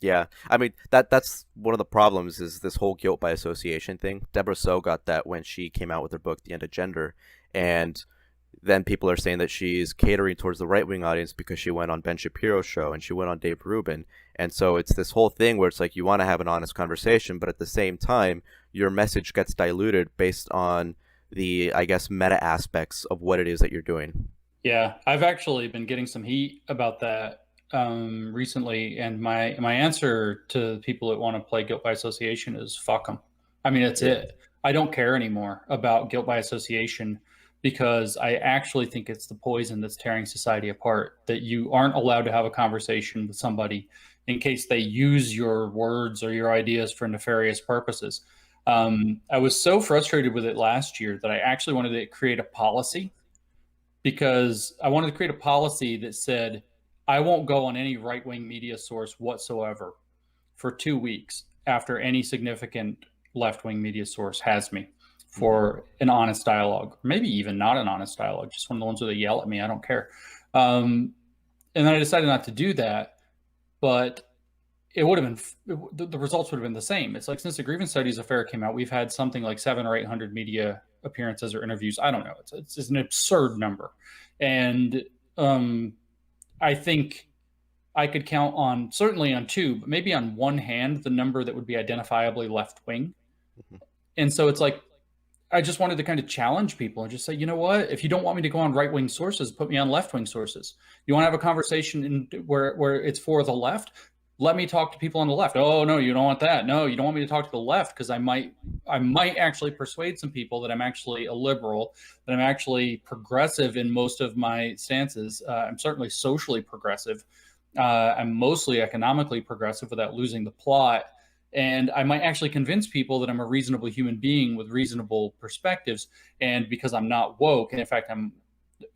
Yeah, I mean that's one of the problems is this whole guilt by association thing. Deborah So got that when she came out with her book The End of Gender, and then people are saying that she's catering towards the right wing audience because she went on Ben Shapiro's show and she went on Dave Rubin, and so it's this whole thing where it's like you want to have an honest conversation, but at the same time your message gets diluted based on the, I guess, meta aspects of what it is that you're doing. Yeah, I've actually been getting some heat about that recently, and my answer to people that want to play guilt by association is fuck them. I mean, that's Yeah. it. I don't care anymore about guilt by association because I actually think it's the poison that's tearing society apart. That you aren't allowed to have a conversation with somebody in case they use your words or your ideas for nefarious purposes. I was so frustrated with it last year that I actually wanted to create a policy because I wanted to create a policy that said I won't go on any right wing media source whatsoever for 2 weeks after any significant left wing media source has me Hmm. for an honest dialogue, maybe even not an honest dialogue, just one of the ones where they yell at me. I don't care. And then I decided not to do that, but it would have been the results would have been the same. It's like since the grievance studies affair came out, we've had something like 700 or 800 media appearances or interviews. I don't know. It's an absurd number, and um, I think I could count on certainly on two, but maybe on one hand the number that would be identifiably left wing. Hmm. And so it's like I just wanted to kind of challenge people and just say, you know what? If you don't want me to go on right wing sources, put me on left wing sources. You want to have a conversation where it's for the left? Let me talk to people on the left. Oh no, you don't want that. No, you don't want me to talk to the left because I might actually persuade some people that I'm actually a liberal, that I'm actually progressive in most of my stances. I'm certainly socially progressive. I'm mostly economically progressive without losing the plot, and I might actually convince people that I'm a reasonable human being with reasonable perspectives. And because I'm not woke, and in fact, I'm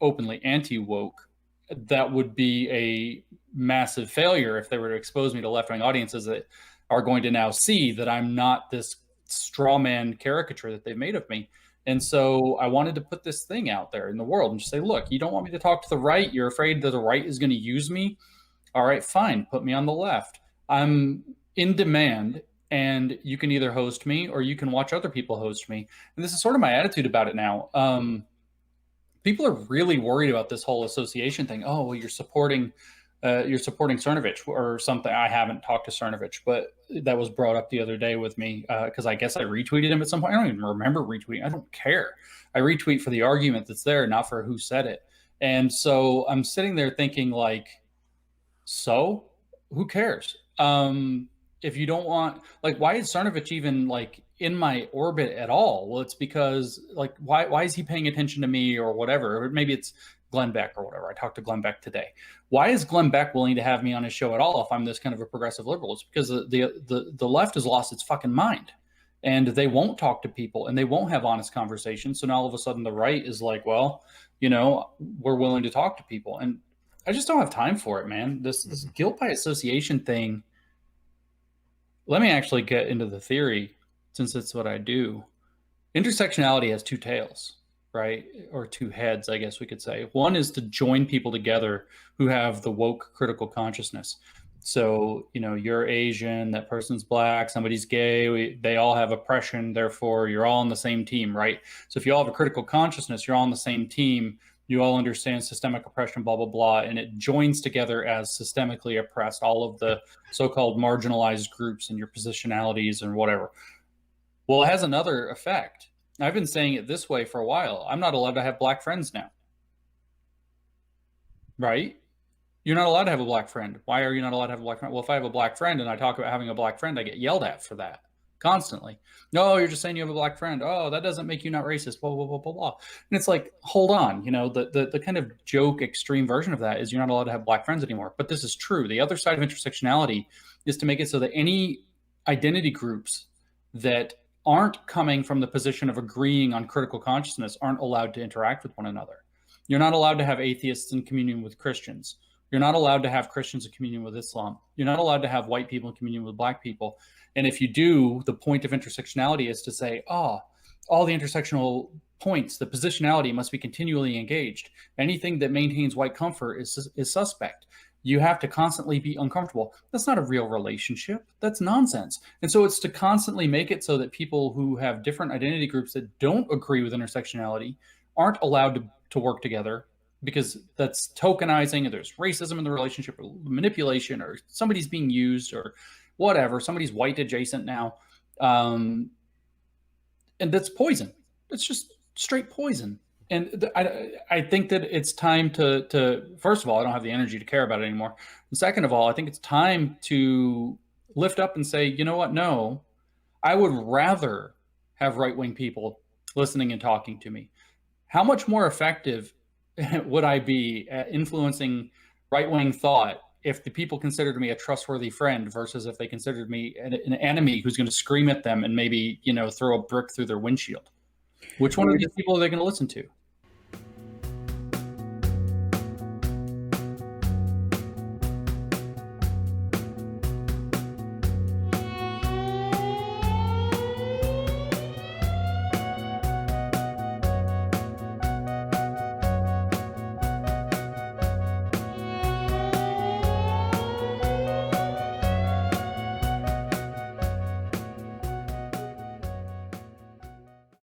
openly anti woke, that would be a massive failure if they were to expose me to left wing audiences that are going to now see that I'm not this straw man caricature that they've made of me. And so I wanted to put this thing out there in the world and just say, look, you don't want me to talk to the right. You're afraid that the right is going to use me. All right, fine, put me on the left. I'm in demand, and you can either host me or you can watch other people host me. And this is sort of my attitude about it now. People are really worried about this whole association thing. Oh, well, you're supporting Cernovich or something. I haven't talked to Cernovich, but that was brought up the other day with me because I guess I retweeted him at some point. I don't even remember retweeting. I don't care. I retweet for the argument that's there, not for who said it. And so I'm sitting there thinking, like, so who cares? If you don't want, like, why is Sarnovich even like in my orbit at all? Well, it's because like why is he paying attention to me or whatever? Or maybe it's Glenn Beck or whatever. I talked to Glenn Beck today. Why is Glenn Beck willing to have me on his show at all if I'm this kind of a progressive liberal? It's because the left has lost its fucking mind. And they won't talk to people and they won't have honest conversations. So now all of a sudden the right is like, well, we're willing to talk to people. And I just don't have time for it, man. This Hmm. guilt by association thing. Let me actually get into the theory, since it's what I do. Intersectionality has two tails, right? Or two heads, I guess we could say. One is to join people together who have the woke critical consciousness. So, you're Asian, that person's black, somebody's gay, they all have oppression, therefore you're all on the same team, right? So if you all have a critical consciousness, you're all on the same team, you all understand systemic oppression, blah, blah, blah, and it joins together as systemically oppressed, all of the so-called marginalized groups and your positionalities and whatever. Well, it has another effect. I've been saying it this way for a while. I'm not allowed to have black friends now, right? You're not allowed to have a black friend. Why are you not allowed to have a black friend? Well, if I have a black friend and I talk about having a black friend, I get yelled at for that constantly. No, you're just saying you have a black friend. Oh, that doesn't make you not racist. Blah blah blah blah blah. And it's like, hold on. The kind of joke extreme version of that is you're not allowed to have black friends anymore. But this is true. The other side of intersectionality is to make it so that any identity groups that aren't coming from the position of agreeing on critical consciousness aren't allowed to interact with one another. You're not allowed to have atheists in communion with Christians. You're not allowed to have Christians in communion with Islam. You're not allowed to have white people in communion with black people. And if you do, the point of intersectionality is to say, all the intersectional points, the positionality must be continually engaged. Anything that maintains white comfort is suspect. you have to constantly be uncomfortable. That's not a real relationship. That's nonsense. And so it's to constantly make it so that people who have different identity groups that don't agree with intersectionality aren't allowed to work together, because that's tokenizing, and there's racism in the relationship, or manipulation, or somebody's being used, or whatever. Somebody's white adjacent now. And that's poison. It's just straight poison. And I think that it's time to first of all, I don't have the energy to care about it anymore. And second of all, I think it's time to lift up and say, you know what? No, I would rather have right-wing people listening and talking to me. How much more effective would I be at influencing right-wing thought if the people considered me a trustworthy friend versus if they considered me an enemy who's going to scream at them and maybe, throw a brick through their windshield? Which one of these people are they going to listen to?